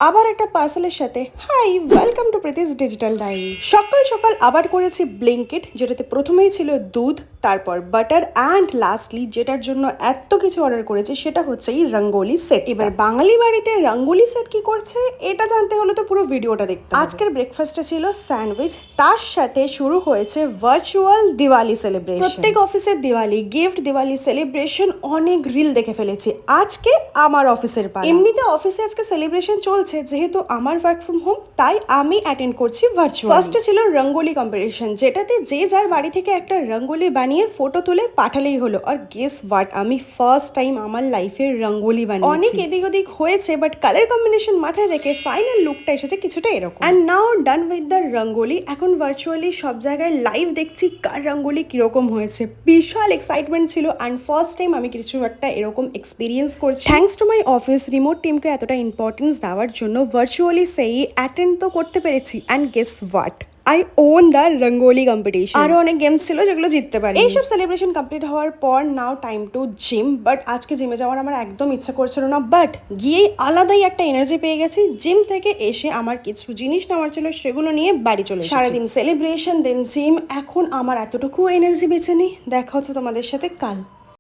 আবার একটা পার্সেলের সাথে hi welcome to Preeti's digital diary. সকাল সকাল আবার করেছি ব্লিঙ্কিট, যেটাতে প্রথমেই ছিল দুধ, তারপর বাটার অ্যান্ড লাস্টলি যেটার জন্য এত কিছু অর্ডার করেছি সেটা হচ্ছে এই রঙ্গোলি সেট। এবার বাঙালি বাড়িতে রঙ্গোলি সেট কি করছে এটা জানতে হলে তো পুরো ভিডিওটা দেখতে হবে। আজকের ব্রেকফাস্টে ছিল স্যান্ডউইচ, তার সাথে শুরু হয়েছে ভার্চুয়াল দিওয়ালি সেলিব্রেশন। প্রত্যেক অফিসের দিওয়ালি গিফট, দিওয়ালি সেলিব্রেশন, অনেক রিল দেখে ফেলেছি। আজকে আমার অফিসের পালা। এমনিতে অফিসে আজকে সেলিব্রেশন চলছে, যেহেতু আমার ওয়ার্ক ফ্রম হোম তাই আমি অ্যাটেন্ড করছি ভার্চুয়ালি। ফার্স্টে ছিল রঙ্গোলি কম্পিটিশন, যেটাতে যে যার বাড়ি থেকে একটা রঙ্গোলি বানিয়ে ফটো তুলে পাঠালেই হলো। আর গেস হোয়াট, আমি ফার্স্ট টাইম আমার লাইফে রঙ্গোলি বানিয়েছি। অনেক এদিক ওদিক হয়েছে, বাট কালার কম্বিনেশন মাথায় রেখে ফাইনাল লুকটা এসেছে কিছুটা এরকম। And now done with the rangoli. এখন ভার্চুয়ালি সব জায়গায় লাইভ দেখছি কার রঙ্গোলি কিরকম হয়েছে। বিশাল এক্সাইটমেন্ট ছিল অ্যান্ড ফার্স্ট টাইম আমি কিছু একটা এরকম এক্সপিরিয়েন্স করছি। Thanks to my office remote টিমকে এতটা ইম্পর্টেন্স দেওয়ার জন্য ভার্চুয়ালি সেই অ্যাটেন্ড তো করতে পেরেছি। And guess what, I won the rangoli competition. আরও অনেক গেমস ছিল যেগুলো জিততে পারি। এইসব সেলিব্রেশন কমপ্লিট হওয়ার পর নাও টাইম টু জিম। বাট আজকে জিমে যাওয়ার আমার একদম ইচ্ছা করছিল না, বাট গিয়েই আলাদাই একটা এনার্জি পেয়ে গেছি। জিম থেকে এসে আমার কিছু জিনিস নেওয়ার ছিল, সেগুলো নিয়ে বাড়ি চলে এসেছি। সারাদিন সেলিব্রেশন দেন জিম, এখন আমার এতটুকু এনার্জি বেঁচে নেই। দেখা হচ্ছে তোমাদের সাথে কাল।